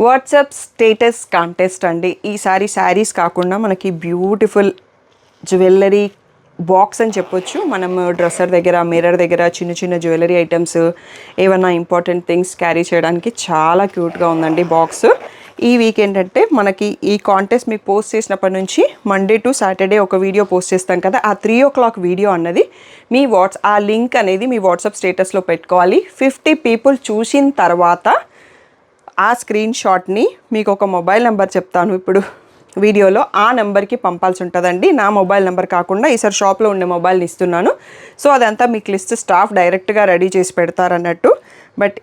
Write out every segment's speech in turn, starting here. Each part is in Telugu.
వాట్సాప్ స్టేటస్ కాంటెస్ట్ అండి. ఈసారి శారీస్ కాకుండా మనకి బ్యూటిఫుల్ జ్యువెలరీ బాక్స్ అని చెప్పొచ్చు. మనము డ్రెస్సర్ దగ్గర, మిర్రర్ దగ్గర చిన్న చిన్న జ్యువెలరీ ఐటమ్స్, ఏమన్నా ఇంపార్టెంట్ థింగ్స్ క్యారీ చేయడానికి చాలా క్యూట్గా ఉందండి బాక్స్. ఈ వీక్ ఏంటంటే మనకి ఈ కాంటెస్ట్ మీకు పోస్ట్ చేసినప్పటి నుంచి మండే టు సాటర్డే ఒక వీడియో పోస్ట్ చేస్తాం కదా, ఆ 3 o'clock వీడియో అన్నది ఆ లింక్ అనేది మీ వాట్సాప్ స్టేటస్లో పెట్టుకోవాలి. 50 people చూసిన తర్వాత ఆ స్క్రీన్ షాట్ని మీకు ఒక మొబైల్ నెంబర్ చెప్తాను ఇప్పుడు వీడియోలో, ఆ నెంబర్కి పంపాల్సి ఉంటుందండి. నా మొబైల్ నెంబర్ కాకుండా ఈసారి షాప్లో ఉండే మొబైల్ని ఇస్తున్నాను. సో అదంతా మీకు లిస్ట్ స్టాఫ్ డైరెక్ట్గా రెడీ చేసి పెడతారన్నట్టు. బట్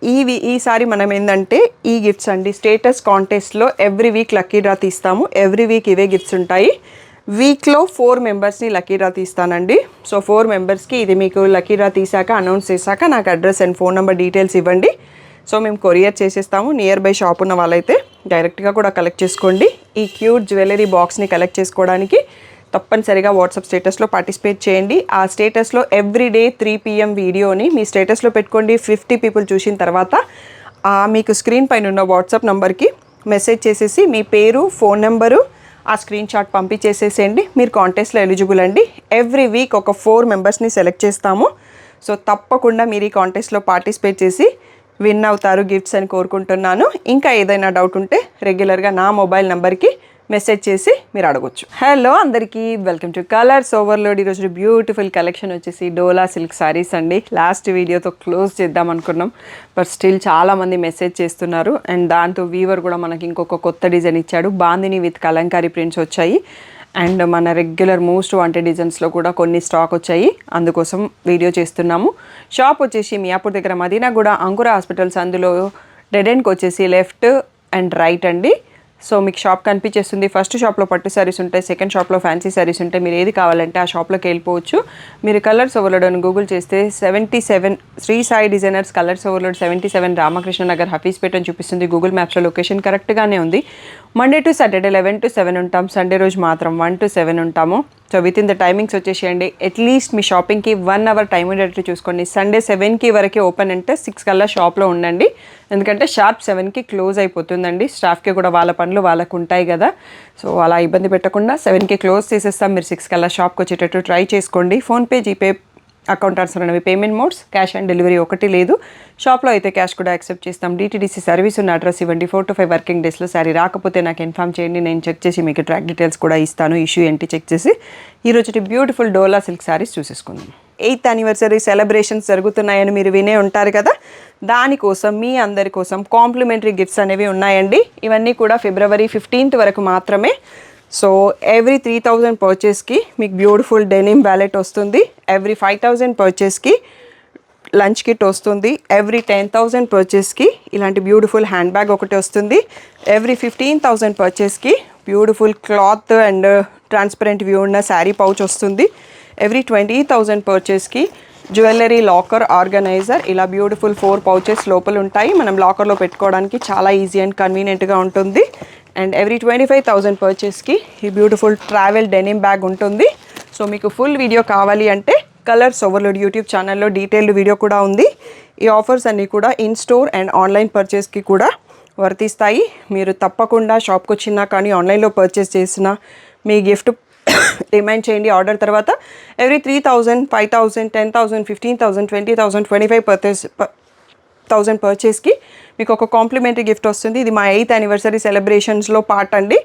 ఈసారి మనం ఏంటంటే ఈ గిఫ్ట్స్ అండి, స్టేటస్ కాంటెస్ట్లో ఎవ్రీ వీక్ లక్కీ డ్రా తీస్తాము. ఎవ్రీ వీక్ ఇవే గిఫ్ట్స్ ఉంటాయి. వీక్లో 4 మెంబర్స్ని లక్కీ డ్రా తీస్తానండి. సో 4 మెంబర్స్కి ఇది మీకు లక్కీ డ్రా తీసాక అనౌన్స్ చేశాక నాకు address and phone number details ఇవ్వండి. సో మేము కొరియర్ చేసేస్తాము. నియర్ బై షాప్ ఉన్న వాళ్ళైతే డైరెక్ట్గా కూడా కలెక్ట్ చేసుకోండి. ఈ క్యూట్ జ్యువెలరీ బాక్స్ని కలెక్ట్ చేసుకోవడానికి తప్పనిసరిగా వాట్సాప్ స్టేటస్లో పార్టిసిపేట్ చేయండి. ఆ స్టేటస్లో ఎవ్రీడే 3 PM వీడియోని మీ స్టేటస్లో పెట్టుకోండి. 50 people చూసిన తర్వాత మీకు స్క్రీన్ పైన ఉన్న వాట్సాప్ నెంబర్కి మెసేజ్ చేసేసి మీ పేరు, ఫోన్ నెంబరు, ఆ స్క్రీన్ షాట్ పంపించేసేసేయండి. మీరు కాంటెస్ట్లో ఎలిజిబుల్ అండి. ఎవ్రీ వీక్ ఒక 4 మెంబర్స్ని సెలెక్ట్ చేస్తాము. సో తప్పకుండా మీరు ఈ కాంటెస్ట్లో పార్టిసిపేట్ చేసి విన్ అవుతారు గిఫ్ట్స్ అని కోరుకుంటున్నాను. ఇంకా ఏదైనా డౌట్ ఉంటే రెగ్యులర్గా నా మొబైల్ నెంబర్కి మెసేజ్ చేసి మీరు అడగొచ్చు. హలో అందరికీ, వెల్కమ్ టు కలర్స్ ఓవర్లోడ్. ఈరోజు బ్యూటిఫుల్ కలెక్షన్ వచ్చేసి డోలా సిల్క్ సారీస్ అండి. లాస్ట్ వీడియోతో క్లోజ్ చేద్దాం అనుకున్నాం, బట్ స్టిల్ చాలామంది మెసేజ్ చేస్తున్నారు. అండ్ దాంతో వీవర్ కూడా మనకి ఇంకొక కొత్త డిజైన్ ఇచ్చాడు. బాందిని విత్ కలంకారీ ప్రింట్స్ వచ్చాయి. అండ్ మన రెగ్యులర్ మోస్ట్ వాంటెడ్ డిజైన్స్లో కూడా కొన్ని స్టాక్ వచ్చాయి, అందుకోసం వీడియో చేస్తున్నాము. షాప్ వచ్చేసి మియాపూర్ దగ్గర మదీనాగూడ అంకుర హాస్పిటల్స్, అందులో డెడ్ ఎండ్కి వచ్చేసి లెఫ్ట్ అండ్ రైట్ అండి. సో మీకు షాప్ కనిపించేస్తుంది. ఫస్ట్ షాప్లో పట్టు శారీస్ ఉంటాయి, సెకండ్ షాప్లో ఫ్యాన్సీ శారీస్ ఉంటాయి. మీరు ఏది కావాలంటే ఆ షాప్లోకి వెళ్ళిపోవచ్చు. మీరు కలర్స్ ఓవర్లోడ్ అని గూగుల్ చేస్తే 77 Shri Sai designers colours overload 77 Ramakrishna Nagar Hafeezpet అని చూపిస్తుంది. గూగుల్ మ్యాప్స్లో లొకేషన్ కరెక్ట్గానే ఉంది. మండే టు సాటర్డే 11 to 7 ఉంటాం. సండే రోజు మాత్రం 1 to 7 ఉంటాము. So with in the timings వచ్చేసేయండి. అట్లీస్ట్ మీ షాపింగ్కి 1 hour టైం ఉండేటట్టు చూసుకోండి. సండే 7కి వరకే ఓపెన్ అంటే 6 కల్లా షాప్లో ఉండండి. ఎందుకంటే షార్ప్ 7కి క్లోజ్ అయిపోతుందండి. స్టాఫ్కి కూడా వాళ్ళ పనులు వాళ్ళకు ఉంటాయి కదా. సో అలా ఇబ్బంది పెట్టకుండా 7కి క్లోజ్ చేసేస్తాం. మీరు 6 కల్లా షాప్కి వచ్చేటట్టు ట్రై చేసుకోండి. ఫోన్పే, జీపే, అకౌంట్ ట్రాన్స్ఫర్ అనేవి payment modes. Cash on delivery ఒకటి లేదు. షాప్లో అయితే క్యాష్ కూడా యాక్సెప్ట్ చేస్తాం. DTDC సర్వీస్ ఉన్న అడ్రస్ ఇవ్వండి. 4 to 5 వర్కింగ్ డేస్లో శారీ రాకపోతే నాకు ఇన్ఫామ్ చేయండి. నేను చెక్ చేసి మీకు ట్రాక్ డీటెయిల్స్ కూడా ఇస్తాను. ఇష్యూ ఏంటి చెక్ చేసి ఈరోజు బ్యూటిఫుల్ డోలా సిల్క్ శారీస్ చూసేసుకుందాం. 8th anniversary సెలబ్రేషన్స్ జరుగుతున్నాయని మీరు వినే ఉంటారు కదా, దానికోసం మీ అందరి కోసం కాంప్లిమెంటరీ గిఫ్ట్స్ అనేవి ఉన్నాయండి. ఇవన్నీ కూడా February 15th వరకు మాత్రమే. సో ఎవ్రీ 3000 పర్చేస్కి మీకు బ్యూటిఫుల్ డెనిమ్ వ్యాలెట్ వస్తుంది. ఎవ్రీ 5000 పర్చేస్కి లంచ్ కిట్ వస్తుంది. ఎవ్రీ 10,000 పర్చేస్కి ఇలాంటి బ్యూటిఫుల్ హ్యాండ్ బ్యాగ్ ఒకటి వస్తుంది. ఎవ్రీ 15,000 పర్చేస్కి beautiful cloth and transparent view ఉన్న శారీ పౌచ్ వస్తుంది. ఎవ్రీ 20,000 పర్చేస్కి జ్యువెలరీ లాకర్ ఆర్గనైజర్, ఇలా బ్యూటిఫుల్ 4 pouches లోపల ఉంటాయి. మనం లాకర్లో పెట్టుకోవడానికి చాలా ఈజీ అండ్ కన్వీనియంట్గా ఉంటుంది. అండ్ ఎవ్రీ 25,000 పర్చేస్కి ఈ బ్యూటిఫుల్ ట్రావెల్ డెనిమ్ బ్యాగ్ ఉంటుంది. సో మీకు ఫుల్ వీడియో కావాలి అంటే కలర్స్ ఓవర్లోడ్ యూట్యూబ్ ఛానల్లో డీటెయిల్డ్ వీడియో కూడా ఉంది. ఈ ఆఫర్స్ అన్నీ కూడా ఇన్ స్టోర్ అండ్ ఆన్లైన్ పర్చేస్కి కూడా వర్తిస్తాయి. మీరు తప్పకుండా షాప్కి వచ్చినా కానీ ఆన్లైన్లో పర్చేస్ చేసినా మీ గిఫ్ట్ రిమైండ్ చేయండి. ఆర్డర్ తర్వాత ఎవ్రీ 3,000, 5,000, 10,000, 15,000, 20,000, 25,000 పర్చేస్కి మీకు ఒక కాంప్లిమెంటరీ గిఫ్ట్ వస్తుంది. ఇది మా 8th anniversary సెలబ్రేషన్స్లో పార్ట్ అండి.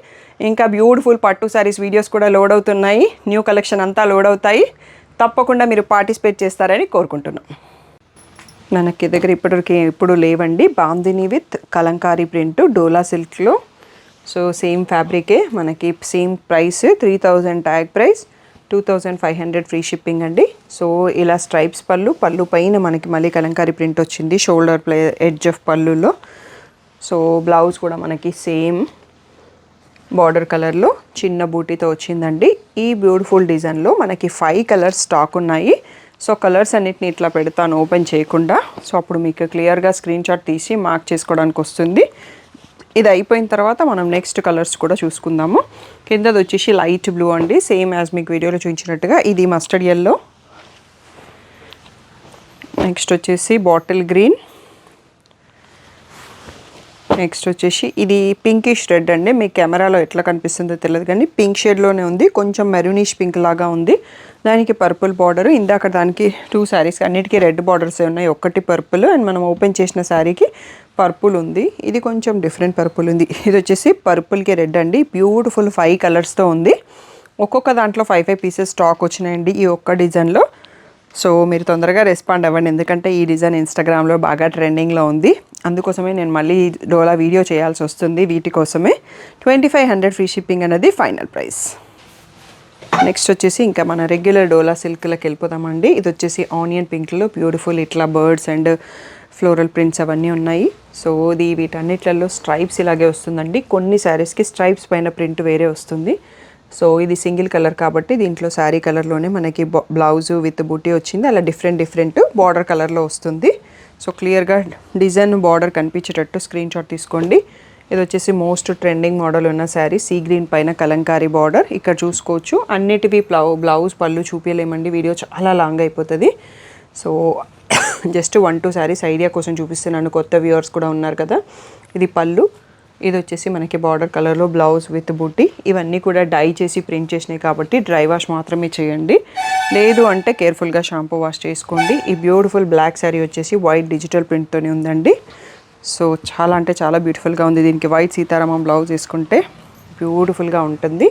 ఇంకా బ్యూటిఫుల్ పట్టు శారీస్ వీడియోస్ కూడా లోడ్ అవుతున్నాయి. న్యూ కలెక్షన్ అంతా లోడ్ అవుతాయి. తప్పకుండా మీరు పార్టిసిపేట్ చేస్తారని కోరుకుంటున్నాం. మనకి దగ్గర ఇప్పుడు లేవండి. బాందిని విత్ కలంకారీ ప్రింట్ డోలా సిల్క్లో. సో సేమ్ ఫ్యాబ్రికే మనకి, same price 3,000 tag price, 2,500 free shipping అండి. సో ఇలా స్ట్రైప్స్ పళ్ళు పైన మనకి మళ్ళీ కలంకారీ ప్రింట్ వచ్చింది షోల్డర్ ఎడ్జ్ ఆఫ్ పళ్ళులో. సో బ్లౌజ్ కూడా మనకి సేమ్ బార్డర్ కలర్లో చిన్న బూటీతో వచ్చిందండి. ఈ బ్యూటిఫుల్ డిజైన్లో మనకి 5 కలర్స్ స్టాక్ ఉన్నాయి. సో కలర్స్ అన్నిటిని ఇట్లా పెడతాను ఓపెన్ చేయకుండా. సో అప్పుడు మీకు క్లియర్గా స్క్రీన్ షాట్ తీసి మార్క్ చేసుకోవడానికి వస్తుంది. ఇది అయిపోయిన తర్వాత మనం నెక్స్ట్ కలర్స్ కూడా చూసుకుందాము. కిందది వచ్చేసి లైట్ బ్లూ అండి, సేమ్ యాజ్ మీకు వీడియోలో చూపించినట్టుగా. ఇది మస్టర్డ్ ఎల్లో. నెక్స్ట్ వచ్చేసి బాటిల్ గ్రీన్, నెక్స్ట్ వచ్చేసి ఇది పింకిష్ రెడ్ అండి, మీకు కెమెరాలో ఎట్లా కనిపిస్తుందో తెలియదు కానీ పింక్ షేడ్లోనే ఉంది, కొంచెం మెరూనిష్ పింక్ లాగా ఉంది. దానికి పర్పుల్ బార్డర్, ఇందాక దానికి 2 శారీస్ అన్నిటికీ రెడ్ బార్డర్స్ ఉన్నాయి, ఒకటి పర్పుల్ అండ్ మనం ఓపెన్ చేసిన శారీకి పర్పుల్ ఉంది. ఇది కొంచెం డిఫరెంట్ పర్పుల్ ఉంది. ఇది వచ్చేసి పర్పుల్కి రెడ్ అండి, బ్యూటిఫుల్ 5 కలర్స్తో ఉంది. ఒక్కొక్క దాంట్లో 5 పీసెస్ స్టాక్ వచ్చినాయండి ఈ ఒక్క డిజైన్లో. సో మీరు తొందరగా రెస్పాండ్ అవ్వండి, ఎందుకంటే ఈ డిజైన్ ఇన్స్టాగ్రామ్లో బాగా ట్రెండింగ్లో ఉంది. అందుకోసమే నేను మళ్ళీ డోలా వీడియో చేయాల్సి వస్తుంది. వీటి కోసమే 2500 ఫ్రీ షిప్పింగ్ అనేది ఫైనల్ ప్రైస్. నెక్స్ట్ వచ్చేసి ఇంకా మన రెగ్యులర్ డోలా సిల్క్లకి వెళ్ళిపోతామండి. ఇది వచ్చేసి ఆనియన్ పింక్లో బ్యూటిఫుల్ ఇట్లా బర్డ్స్ అండ్ ఫ్లోరల్ ప్రింట్స్ అవన్నీ ఉన్నాయి. సో ఇది వీటన్నిట్లలో స్ట్రైప్స్ ఇలాగే వస్తుందండి. కొన్ని శారీస్కి స్ట్రైప్స్ పైన ప్రింట్ వేరే వస్తుంది. సో ఇది సింగిల్ కలర్ కాబట్టి దీంట్లో శారీ కలర్లోనే మనకి బ్లౌజు విత్ బూటీ వచ్చింది. అలా డిఫరెంట్ బార్డర్ కలర్లో వస్తుంది. సో క్లియర్గా డిజైన్ బార్డర్ కనిపించేటట్టు స్క్రీన్ షాట్ తీసుకోండి. ఇది వచ్చేసి మోస్ట్ ట్రెండింగ్ మోడల్ ఉన్న శారీ, సీ గ్రీన్ పైన కలంకారీ బార్డర్. ఇక్కడ చూసుకోవచ్చు అన్నిటివి బ్లౌజ్ పళ్ళు చూపించలేమండి, వీడియో చాలా లాంగ్ అయిపోతుంది. సో జస్ట్ 1-2 శారీస్ ఐడియా కోసం చూపిస్తున్నాను, కొత్త వ్యూవర్స్ కూడా ఉన్నారు కదా. ఇది పళ్ళు, ఇది వచ్చేసి మనకి బార్డర్ కలర్లో బ్లౌజ్ విత్ బుట్టి. ఇవన్నీ కూడా డై చేసి ప్రింట్ చేసినాయి కాబట్టి డ్రై వాష్ మాత్రమే చేయండి, లేదు అంటే కేర్ఫుల్గా షాంపూ వాష్ చేసుకోండి. ఈ బ్యూటిఫుల్ బ్లాక్ శారీ వచ్చేసి వైట్ డిజిటల్ ప్రింట్తోనే ఉందండి. సో చాలా అంటే చాలా బ్యూటిఫుల్గా ఉంది. దీనికి వైట్ సీతారామం బ్లౌజ్ వేసుకుంటే బ్యూటిఫుల్గా ఉంటుంది.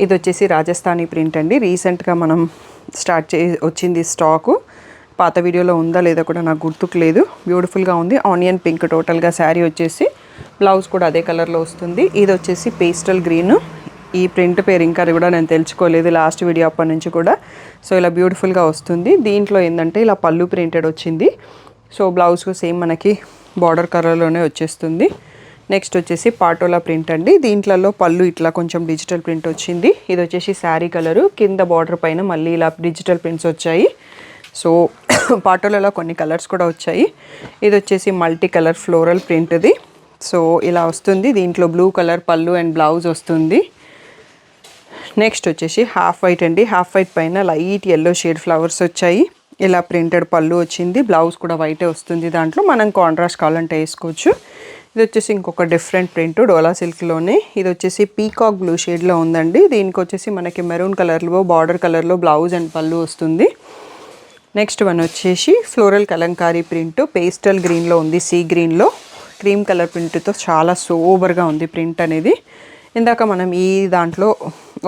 ఇది వచ్చేసి రాజస్థానీ ప్రింట్ అండి, రీసెంట్గా మనం వచ్చింది స్టాకు. పాత వీడియోలో ఉందా లేదా కూడా నాకు గుర్తుకు లేదు. బ్యూటిఫుల్గా ఉంది, ఆనియన్ పింక్ టోటల్గా శారీ వచ్చేసి. బ్లౌజ్ కూడా అదే కలర్లో వస్తుంది. ఇది వచ్చేసి పేస్టల్ గ్రీన్. ఈ ప్రింట్ పేరు ఇంకా కూడా నేను తెలుసుకోలేదు లాస్ట్ వీడియో అప్పటి నుంచి కూడా. సో ఇలా బ్యూటిఫుల్గా వస్తుంది. దీంట్లో ఏంటంటే ఇలా పళ్ళు ప్రింటెడ్ వచ్చింది. సో బ్లౌజ్ సేమ్ మనకి బార్డర్ కలర్లోనే వచ్చేస్తుంది. నెక్స్ట్ వచ్చేసి పాటోలా ప్రింట్ అండి, దీంట్లో పళ్ళు ఇట్లా కొంచెం డిజిటల్ ప్రింట్ వచ్చింది. ఇది వచ్చేసి శారీ కలరు, కింద బార్డర్ పైన మళ్ళీ ఇలా డిజిటల్ ప్రింట్స్ వచ్చాయి. సో పాటోలలో కొన్ని కలర్స్ కూడా వచ్చాయి. ఇది వచ్చేసి మల్టీ కలర్ ఫ్లోరల్ ప్రింట్ది. సో ఇలా వస్తుంది. దీంట్లో బ్లూ కలర్ పళ్ళు అండ్ బ్లౌజ్ వస్తుంది. నెక్స్ట్ వచ్చేసి హాఫ్ వైట్ అండి, హాఫ్ వైట్ పైన లైట్ ఎల్లో షేడ్ ఫ్లవర్స్ వచ్చాయి. ఇలా ప్రింటెడ్ పళ్ళు వచ్చింది, బ్లౌజ్ కూడా వైటే వస్తుంది. దాంట్లో మనం కాంట్రాస్ట్ కావాలంటే వేసుకోవచ్చు. ఇది వచ్చేసి ఇంకొక డిఫరెంట్ ప్రింట్ డోలా సిల్క్లోనే. ఇది వచ్చేసి పీకాక్ బ్లూ షేడ్లో ఉందండి. దీనికి వచ్చేసి మనకి మెరూన్ కలర్లో బార్డర్ కలర్లో బ్లౌజ్ అండ్ పళ్ళు వస్తుంది. నెక్స్ట్ వన్ వచ్చేసి ఫ్లోరల్ కలంకారీ ప్రింట్ పేస్టల్ గ్రీన్లో ఉంది, సీ గ్రీన్లో క్రీమ్ కలర్ ప్రింట్తో చాలా సూపర్గా ఉంది ప్రింట్ అనేది. ఇందాక మనం ఈ దాంట్లో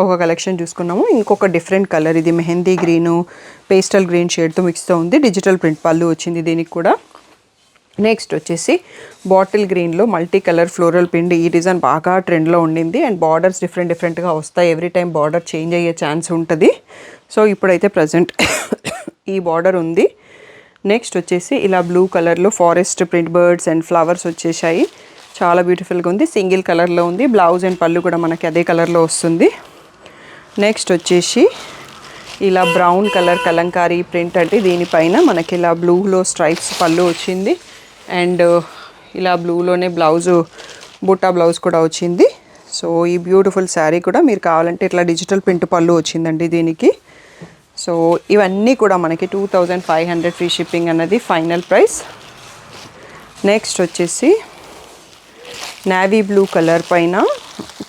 ఒక కలెక్షన్ చూసుకున్నాము, ఇంకొక డిఫరెంట్ కలర్ ఇది మెహందీ గ్రీను పేస్టల్ గ్రీన్ షేడ్తో మిక్స్తో ఉంది. డిజిటల్ ప్రింట్ పళ్ళు వచ్చింది దీనికి కూడా. నెక్స్ట్ వచ్చేసి బాటిల్ గ్రీన్లో మల్టీ కలర్ ఫ్లోరల్ ప్రింట్. ఈ డిజైన్ బాగా ట్రెండ్లో ఉండింది అండ్ బార్డర్స్ డిఫరెంట్గా వస్తాయి. ఎవ్రీ టైం బార్డర్ చేంజ్ అయ్యే ఛాన్స్ ఉంటుంది. సో ఇప్పుడైతే ప్రజెంట్ ఈ బార్డర్ ఉంది. నెక్స్ట్ వచ్చేసి ఇలా బ్లూ కలర్లో forest print birds and flowers వచ్చేసాయి. చాలా బ్యూటిఫుల్గా ఉంది, సింగిల్ కలర్లో ఉంది. బ్లౌజ్ అండ్ పళ్ళు కూడా మనకి అదే కలర్లో వస్తుంది. నెక్స్ట్ వచ్చేసి ఇలా బ్రౌన్ కలర్ కలంకారీ ప్రింట్ అంటే దీనిపైన మనకి ఇలా బ్లూలో స్ట్రైప్స్ పళ్ళు వచ్చింది అండ్ ఇలా బ్లూలోనే బ్లౌజు బుట్టా బ్లౌజ్ కూడా వచ్చింది. సో ఈ బ్యూటిఫుల్ శారీ కూడా మీరు కావాలంటే ఇట్లా డిజిటల్ ప్రింట్ పళ్ళు వచ్చిందండి దీనికి. సో ఇవన్నీ కూడా మనకి 2500 ఫ్రీ షిప్పింగ్ అన్నది ఫైనల్ ప్రైస్. నెక్స్ట్ వచ్చేసి నేవీ బ్లూ కలర్ పైన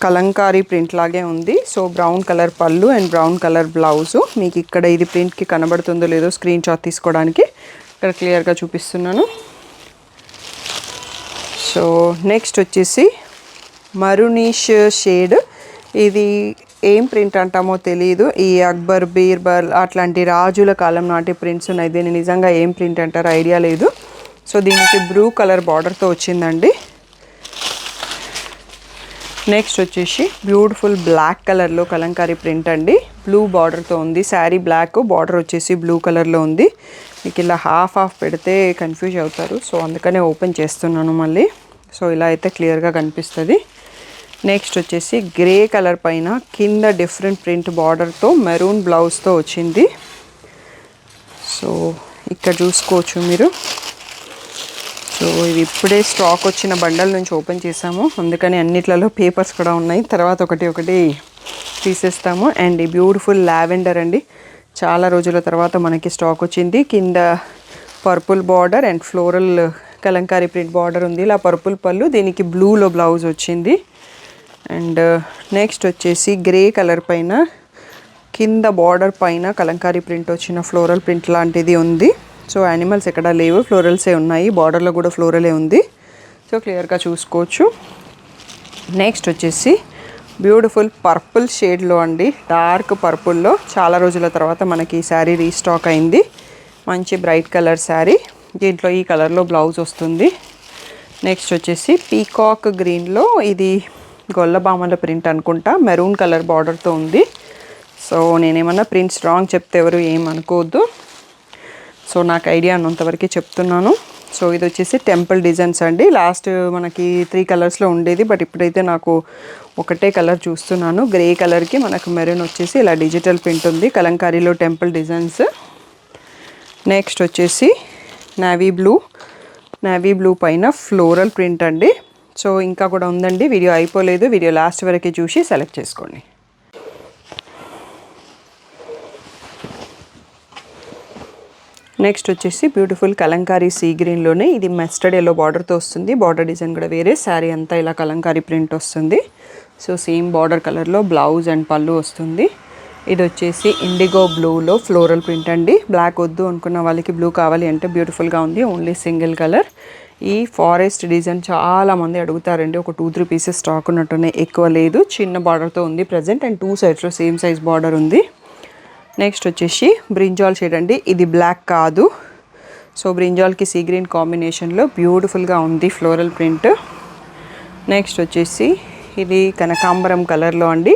కలంకారీ ప్రింట్ లాగే ఉంది. సో బ్రౌన్ కలర్ పళ్ళు అండ్ బ్రౌన్ కలర్ బ్లౌజు. మీకు ఇక్కడ ఇది ప్రింట్కి కనబడుతుందో లేదో స్క్రీన్ షాట్ తీసుకోవడానికి ఇక్కడ క్లియర్గా చూపిస్తున్నాను. సో నెక్స్ట్ వచ్చేసి మరూనిష్ షేడ్. ఇది ఏం ప్రింట్ అంటామో తెలియదు. ఈ అక్బర్ బీర్బల్ అట్లాంటి రాజుల కాలం నాటి ప్రింట్స్ ఉన్నాయి. దీన్ని నిజంగా ఏం ప్రింట్ అంటారో ఐడియా లేదు. సో దీనికి బ్లూ కలర్ బార్డర్తో వచ్చిందండి. నెక్స్ట్ వచ్చేసి బ్యూటిఫుల్ బ్లాక్ కలర్లో కలంకారీ ప్రింట్ అండి, బ్లూ బార్డర్తో ఉంది. శారీ బ్లాక్, బార్డర్ వచ్చేసి బ్లూ కలర్లో ఉంది. మీకు ఇలా హాఫ్ పెడితే కన్ఫ్యూజ్ అవుతారు, సో అందుకనే ఓపెన్ చేస్తున్నాను మళ్ళీ. సో ఇలా అయితే క్లియర్గా కనిపిస్తుంది. నెక్స్ట్ వచ్చేసి గ్రే కలర్ పైన కింద డిఫరెంట్ ప్రింట్ బార్డర్తో మెరూన్ బ్లౌజ్తో వచ్చింది. సో ఇక్కడ చూసుకోవచ్చు మీరు. సో ఇది ఇప్పుడే స్టాక్ వచ్చిన బండల్ నుంచి ఓపెన్ చేసాము, అందుకని అన్నిట్లలో పేపర్స్ కూడా ఉన్నాయి. తర్వాత ఒకటి తీసేస్తాము. అండ్ ఈ బ్యూటిఫుల్ లావెండర్ అండి, చాలా రోజుల తర్వాత మనకి స్టాక్ వచ్చింది. కింద purple border and floral Kalamkari print border ఉంది. ఇలా పర్పుల్ పళ్ళు, దీనికి బ్లూలో బ్లౌజ్ వచ్చింది. అండ్ నెక్స్ట్ వచ్చేసి గ్రే కలర్ పైన కింద బార్డర్ పైన కలంకారీ ప్రింట్ వచ్చిన ఫ్లోరల్ ప్రింట్ లాంటిది ఉంది. సో యానిమల్స్ ఎక్కడ లేవు, ఫ్లోరల్సే ఉన్నాయి. బార్డర్లో కూడా ఫ్లోరలే ఉంది. సో క్లియర్గా చూసుకోవచ్చు. నెక్స్ట్ వచ్చేసి బ్యూటిఫుల్ పర్పుల్ షేడ్లో అండి, డార్క్ పర్పుల్లో చాలా రోజుల తర్వాత మనకి ఈ శారీ రీస్టాక్ అయింది. మంచి బ్రైట్ కలర్ శారీ, దీంట్లో ఈ కలర్లో బ్లౌజ్ వస్తుంది. నెక్స్ట్ వచ్చేసి పీకాక్ గ్రీన్లో, ఇది గొల్లబామల ప్రింట్ అనుకుంటా, మెరూన్ కలర్ బార్డర్తో ఉంది. సో నేనేమన్నా ప్రింట్స్ రాంగ్ చెప్తే ఎవరు ఏమనుకోవద్దు. సో నాకు ఐడియా ఉన్నంతవరకు చెప్తున్నాను. సో ఇది వచ్చేసి టెంపుల్ డిజైన్స్ అండి. లాస్ట్ మనకి 3 కలర్స్లో ఉండేది, బట్ ఇప్పుడైతే నాకు ఒకటే కలర్ చూస్తున్నాను. గ్రే కలర్కి మనకు మెరూన్ వచ్చేసి ఇలా డిజిటల్ ప్రింట్ ఉంది, కలంకారీలో టెంపుల్ డిజైన్స్. నెక్స్ట్ వచ్చేసి నేవీ బ్లూ పైన ఫ్లోరల్ ప్రింట్ అండి. సో ఇంకా కూడా ఉందండి, వీడియో అయిపోలేదు, వీడియో లాస్ట్ వరకు చూసి సెలెక్ట్ చేసుకోండి. నెక్స్ట్ వచ్చేసి బ్యూటిఫుల్ కలంకారీ సీ గ్రీన్లోనే, ఇది మస్టర్డ్ ఎల్లో బార్డర్తో వస్తుంది. బార్డర్ డిజైన్ కూడా వేరే, శారీ అంతా ఇలా కలంకారీ ప్రింట్ వస్తుంది. సో సేమ్ బార్డర్ కలర్లో బ్లౌజ్ అండ్ పళ్ళు వస్తుంది. ఇది వచ్చేసి ఇండిగో బ్లూలో ఫ్లోరల్ ప్రింట్ అండి. బ్లాక్ వద్దు అనుకున్న వాళ్ళకి బ్లూ కావాలి అంటే బ్యూటిఫుల్గా ఉంది, ఓన్లీ సింగిల్ కలర్. ఈ ఫారెస్ట్ డిజైన్ చాలామంది అడుగుతారండి, ఒక 2-3 పీసెస్ స్టాక్ ఉన్నట్టున్నాయి, ఎక్కువ లేదు. చిన్న బార్డర్తో ఉంది ప్రజెంట్, అండ్ 2 సైడ్స్లో సేమ్ సైజ్ బార్డర్ ఉంది. నెక్స్ట్ వచ్చేసి బ్రింజాల్ షేడ్ అండి, ఇది బ్లాక్ కాదు. సో బ్రింజాల్కి సీ గ్రీన్ కాంబినేషన్లో బ్యూటిఫుల్గా ఉంది ఫ్లోరల్ ప్రింట్. నెక్స్ట్ వచ్చేసి ఇది కనకాంబరం కలర్లో అండి.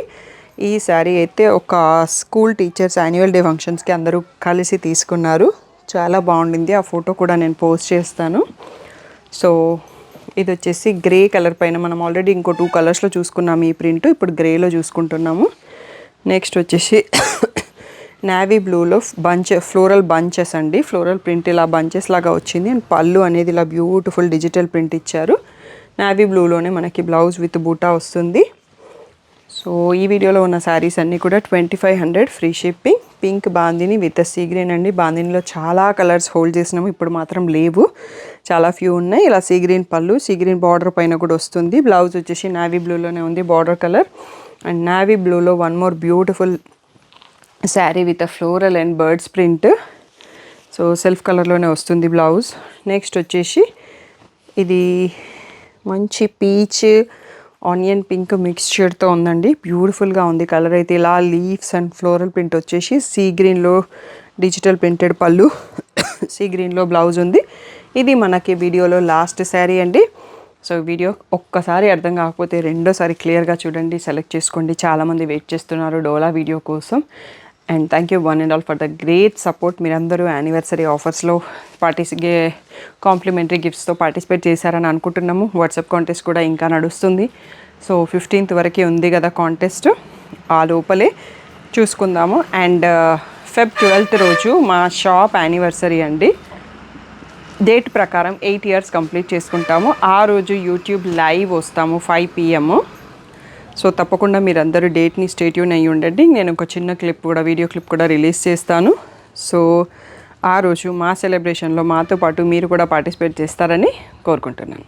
ఈ శారీ అయితే ఒక స్కూల్ టీచర్స్ యాన్యువల్ డే ఫంక్షన్స్కి అందరూ కలిసి తీసుకున్నారు, చాలా బాగుండింది. ఆ ఫోటో కూడా నేను పోస్ట్ చేస్తాను. సో ఇది వచ్చేసి గ్రే కలర్ పైన, మనం ఆల్రెడీ ఇంకో 2 కలర్స్లో చూసుకున్నాము ఈ ప్రింట్, ఇప్పుడు గ్రేలో చూసుకుంటున్నాము. నెక్స్ట్ వచ్చేసి నేవీ బ్లూలో ఫ్లోరల్ బంచెస్ అండి. ఫ్లోరల్ ప్రింట్ ఇలా బంచెస్ లాగా వచ్చింది, అండ్ పళ్ళు అనేది ఇలా బ్యూటిఫుల్ డిజిటల్ ప్రింట్ ఇచ్చారు. నేవీ బ్లూలోనే మనకి బ్లౌజ్ విత్ బూటా వస్తుంది. సో ఈ వీడియోలో ఉన్న శారీస్ అన్నీ కూడా 2500 free shipping. Pink bandhani with sea green అండి. బాందినిలో చాలా కలర్స్ హోల్డ్ చేసినాము, ఇప్పుడు మాత్రం లేవు, చాలా ఫ్యూ ఉన్నాయి. ఇలా సీ గ్రీన్ పళ్ళు, సీ గ్రీన్ బార్డర్ పైన కూడా వస్తుంది. బ్లౌజ్ వచ్చేసి నేవీ బ్లూలోనే ఉంది బార్డర్ కలర్. అండ్ నేవీ బ్లూలో one more beautiful sari with floral and birds print. So self కలర్లోనే వస్తుంది బ్లౌజ్. నెక్స్ట్ వచ్చేసి ఇది మంచి పీచ్ ఆనియన్ పింక్ మిక్స్చర్తో ఉందండి, బ్యూటిఫుల్గా ఉంది కలర్ అయితే. ఇలా లీవ్స్ అండ్ ఫ్లోరల్ ప్రింట్ వచ్చేసి సీ గ్రీన్లో డిజిటల్ ప్రింటెడ్ పళ్ళు, సీ గ్రీన్లో బ్లౌజ్ ఉంది. ఇది మనకి వీడియోలో లాస్ట్ శారీ అండి. సో వీడియో ఒక్కసారి అర్థం కాకపోతే రెండోసారి క్లియర్గా చూడండి, సెలెక్ట్ చేసుకోండి. చాలామంది వెయిట్ చేస్తున్నారు డోలా వీడియో కోసం. And thank you one and all for the great support. మీరందరూ యానివర్సరీ ఆఫర్స్లో కాంప్లిమెంటరీ గిఫ్ట్స్తో పార్టిసిపేట్ చేశారని అనుకుంటున్నాము. వాట్సాప్ కాంటెస్ట్ కూడా ఇంకా నడుస్తుంది. సో 15th వరకే ఉంది కదా కాంటెస్ట్, ఆ లోపలే చూసుకుందాము. అండ్ Feb 12th రోజు మా షాప్ యానివర్సరీ అండి. డేట్ ప్రకారం 8 years కంప్లీట్ చేసుకుంటాము. ఆ రోజు యూట్యూబ్ లైవ్ వస్తాము 5 PM. సో తప్పకుండా మీరందరూ డేట్ని స్టే ట్యూన్ అయ్యి ఉండండి. నేను ఒక చిన్న క్లిప్ కూడా, వీడియో క్లిప్ కూడా రిలీజ్ చేస్తాను. సో ఆ రోజు మా సెలబ్రేషన్లో మాతో పాటు మీరు కూడా పార్టిసిపేట్ చేస్తారని కోరుకుంటున్నాను.